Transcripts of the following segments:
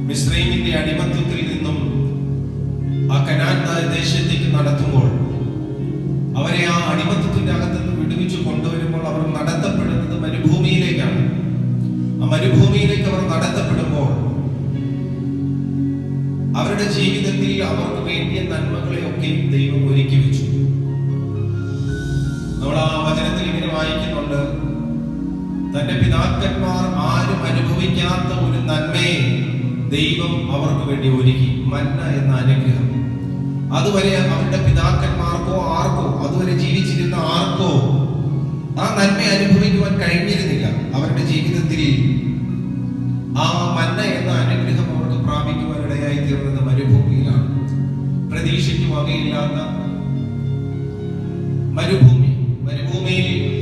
മിസ്രൈമിന്റെ അടിമത്തത്തിൽ നിന്നും ആ കനാൻ ദേശത്തേക്ക് നടത്തുമ്പോൾ, അവരെ ആ അടിമത്തത്തിന്റെ അകത്തുനിന്ന് വിടുവിച്ച് കൊണ്ടുവരുമ്പോൾ അവർ നടത്തപ്പെടുന്നത് മരുഭൂമിയിലേക്കാണ്. ആ മരുഭൂമിയിലേക്ക് അവർ നടത്തപ്പെടുമ്പോൾ അവരുടെ ജീവിതത്തിൽ അവർക്ക് വേണ്ടിയ നന്മകളെയൊക്കെ ദൈവം ഒരുക്കി വെച്ചു. നമ്മൾ ആ വചനത്തിൽ ഇങ്ങനെ വായിക്കുന്നുണ്ട്, തന്റെ പിതാക്കന്മാർ ആരും അനുഭവിക്കാത്ത ഒരു നന്മയെ ദൈവം അവർക്ക് വേണ്ടി ഒരുക്കി. മന്ന എന്ന അനുഗ്രഹം അതുവരെ അവരുടെ പിതാക്കന്മാർക്കോ ആർക്കോ, അതുവരെ ജീവിച്ചിരുന്ന ആർക്കോ ആ നന്മ അനുഭവിക്കുവാൻ കഴിഞ്ഞിരുന്നില്ല. അവരുടെ ജീവിതത്തിൽ ആ മന്ന എന്ന അനുഗ്രഹം അവർക്ക് പ്രാപിക്കുവാൻ ഇടയായി തീർന്നത് മരുഭൂമിയിലാണ്. പ്രതീക്ഷയ്ക്ക് വകയില്ലാത്ത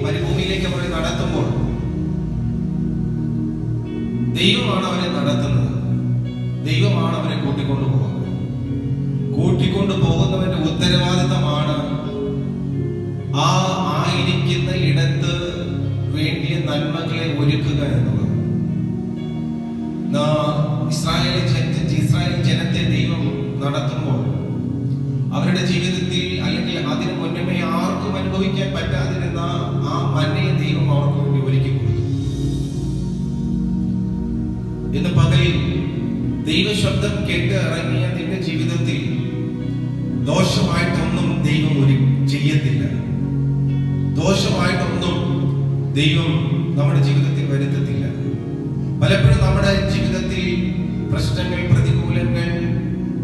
മരുഭൂമിയിലേക്ക് അവരെ നടത്തുമ്പോൾ ദൈവമാണ് അവരെ നടത്തുന്നത്. ദൈവമാണ് അവരെ കൂട്ടിക്കൊണ്ടു പോകുന്നവന്റെ ഉത്തരവാദിത്തമാണ് ആ ആയിരിക്കുന്ന ഇടത്ത് വേണ്ടിയ നന്മകളെ ഒരുക്കുക എന്നുള്ളത്. ഇസ്രായേൽ ജനത്തെ ദൈവം നടത്തുമ്പോൾ അവരുടെ ജീവിതത്തിൽ, അല്ലെങ്കിൽ അതിന് മുന്നമേ ആർക്കും അനുഭവിക്കാൻ പറ്റാതിരുന്ന ആ മന്നയെ ദൈവം അവർക്ക് വേണ്ടി ഒരുക്കി കൊടുത്തു. ഇന്ന് പകലിൽ ദൈവശബ്ദം കേട്ട് ഇറങ്ങിയ നിന്റെ ജീവിതത്തിൽ ദോഷമായിട്ടൊന്നും ദൈവം ചെയ്യത്തില്ല. ദോഷമായിട്ടൊന്നും ദൈവം നമ്മുടെ ജീവിതത്തിൽ വരുത്തത്തില്ല. പലപ്പോഴും നമ്മുടെ ജീവിതത്തിൽ പ്രശ്നങ്ങൾ, പ്രതികൂലങ്ങൾ,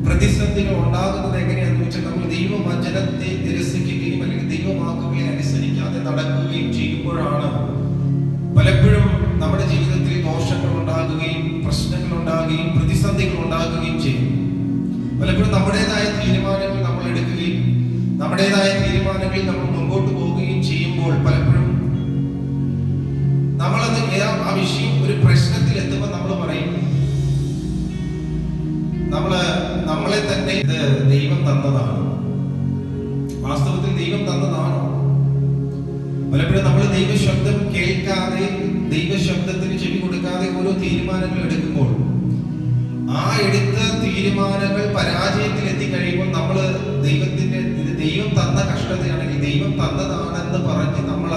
പ്രതിസന്ധികൾ ഉണ്ടാകുന്നത് എങ്ങനെയാണെന്ന് വെച്ചാൽ നമ്മൾ ദൈവവചനത്തെ നിരസിക്കുകയും അല്ലെങ്കിൽ ദൈവവാക്കുകളെ അനുസരിക്കാതെ നടക്കുകയും ചെയ്യുമ്പോഴാണ് പലപ്പോഴും നമ്മുടെ ജീവിതത്തിൽ ദോഷങ്ങൾ ഉണ്ടാകുകയും പ്രശ്നങ്ങൾ ഉണ്ടാകുകയും പ്രതിസന്ധികൾ ഉണ്ടാകുകയും ചെയ്യും. പലപ്പോഴും നമ്മുടേതായ തീരുമാനങ്ങൾ നമ്മൾ എടുക്കുകയും നമ്മുടേതായ തീരുമാനങ്ങളിൽ നമ്മൾ മുമ്പോട്ട് പോവുകയും ചെയ്യുമ്പോൾ പലപ്പോഴും നമ്മളത് ആ വിഷയം ഒരു പ്രശ്നത്തിൽ എത്തുമ്പോൾ നമ്മൾ പറയും, നമ്മളെ തന്നെ ഇത് ദൈവം തന്നതാണ്. വാസ്തവത്തിൽ ദൈവം തന്നതാണോ? പലപ്പോഴും നമ്മൾ ദൈവശബ്ദം കേൾക്കാതെ, ദൈവശബ്ദത്തിന് ചെവി കൊടുക്കാതെ ഓരോ തീരുമാനങ്ങൾ എടുക്കുമ്പോൾ ആ എടുത്ത തീരുമാനങ്ങൾ പരാജയത്തിൽ എത്തിക്കഴിയുമ്പോൾ നമ്മൾ ദൈവം തന്ന കഷ്ടതയാണെങ്കിൽ ദൈവം തന്നതാണെന്ന് പറഞ്ഞ് നമ്മൾ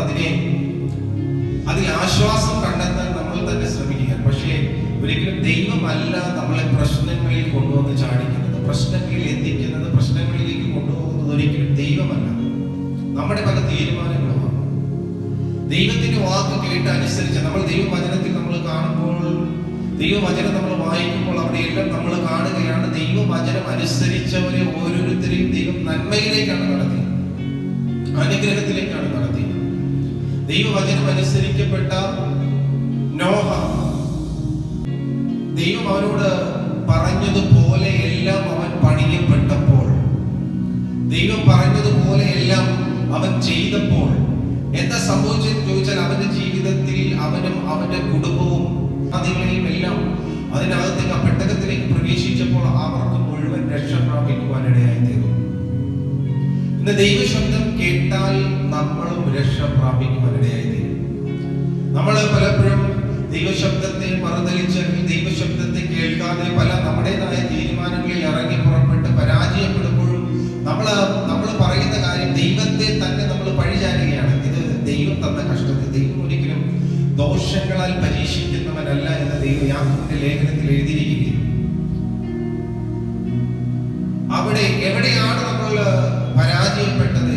അതിൽ ആശ്വാസം കണ്ടെത്താൻ നമ്മൾ തന്നെ ശ്രമിക്കുക. പക്ഷേ ഒരിക്കലും ദൈവമല്ല നമ്മളെ പ്രശ്നങ്ങളിൽ കൊണ്ടുവന്ന് ചാടിക്കുന്നത്, പ്രശ്നങ്ങളിൽ എത്തിക്കുന്നത്, പ്രശ്നങ്ങളിലേക്ക് കൊണ്ടുപോകുന്നത് ഒരിക്കലും ദൈവമല്ല, നമ്മുടെ പല തീരുമാനങ്ങളുമാണ്. ദൈവത്തിന്റെ വാക്ക് കേട്ട് അനുസരിച്ച് നമ്മൾ ദൈവവചനത്തിൽ നമ്മൾ കാണുമ്പോൾ, ദൈവവചനം നമ്മൾ വായിക്കുമ്പോൾ അവിടെയെല്ലാം നമ്മൾ കാണുകയാണ് ദൈവവചനം അനുസരിച്ചവരെ ഓരോരുത്തരെയും ദൈവം നന്മയിലേക്കാണ് നടത്തിയത്, അനുഗ്രഹത്തിലേക്കാണ് നടത്തിയത്. ദൈവവചനം അനുസരിക്കപ്പെട്ട നോഹ, ദൈവം അവനോട് പറഞ്ഞതുപോലെ എല്ലാം അവൻ പണിയപ്പെട്ടപ്പോൾ, ദൈവം പറഞ്ഞതുപോലെ എല്ലാം അവൻ ചെയ്തപ്പോൾ എന്താ സംഭവിച്ചെന്ന് ചോദിച്ചാൽ അവന്റെ ജീവിതത്തിൽ അവനും അവന്റെ കുടുംബവും അതികളെയും എല്ലാം അതിനകത്തേക്ക് ആ പെട്ടകത്തിലേക്ക് പ്രവേശിച്ചപ്പോൾ അവർക്ക് മുഴുവൻ രക്ഷ പ്രാപിക്കുവാനിടയായി തീർന്നു. ഇന്ന് ദൈവശബ്ദം കേട്ടാൽ നമ്മളും രക്ഷ പ്രാപിക്കുവാനിടയായി തീരും. നമ്മൾ പലപ്പോഴും ദൈവശബ്ദത്തെ മറുതലിച്ച്, ദൈവശബ്ദത്തെ കേൾക്കാതെ പല നമ്മുടേതായ തീരുമാനങ്ങളിൽ ഇറങ്ങി പുറപ്പെട്ട് പരാജയപ്പെടുമ്പോഴും നമ്മൾ പറയുന്ന കാര്യം ദൈവത്തെ തന്നെ നമ്മൾ പഴിചാരുകയാണ്. ഇത് ദൈവം തന്ന കഷ്ടത്തെ ദൈവം ഒരിക്കലും ദോഷങ്ങളാൽ പരീക്ഷിക്കുന്നവനല്ല എന്ന് ദൈവം യാക്കോബിന്റെ ലേഖനത്തിൽ എഴുതിയിരിക്കുകയാണ്. അവിടെ എവിടെയാണ് നമ്മൾ പരാജയപ്പെട്ടത്,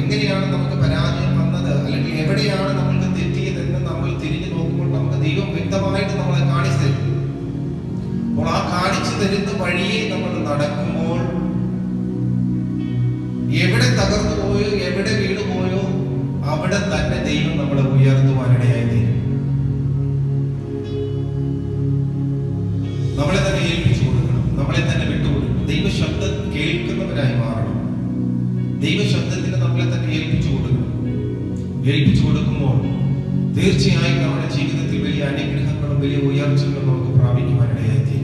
എങ്ങനെയാണ് നമുക്ക് പരാജയം വന്നത്, അല്ലെങ്കിൽ എവിടെയാണ് നമ്മൾക്ക് തെറ്റിയതെന്ന് നമ്മൾ തിരിഞ്ഞു നോക്കുമ്പോൾ നമുക്ക് ദൈവം വ്യക്തമായിട്ട് നമ്മളെ കാണിച്ചു തരും. അപ്പോൾ ആ കാണിച്ചു തരുന്ന വഴിയെ നമ്മൾ നടക്കുമ്പോൾ എവിടെ തകർന്നു പോയോ, എവിടെ വീണു പോയോ അവിടെ തന്നെ ദൈവം നമ്മളെ ഉയർത്തുവാനിടയായി തീരും. നമ്മളെ തന്നെ ഏൽപ്പിച്ചു കൊടുക്കണം, നമ്മളെ തന്നെ വിട്ടുകൊടുക്കണം. ദൈവശബ്ദം കേൾക്കുന്നവരായി മാറണം. ദൈവശബ്ദത്തിന് നമ്മളെ തന്നെ ഏൽപ്പിച്ചു കൊടുക്കണം. ഏൽപ്പിച്ചു കൊടുക്കുമ്പോൾ തീർച്ചയായും നമ്മുടെ ജീവിതത്തിൽ വലിയ അനുഗ്രഹങ്ങളും വലിയ ഉയർച്ചകളും നമുക്ക് പ്രാപിക്കുവാനിടയായി തീരും.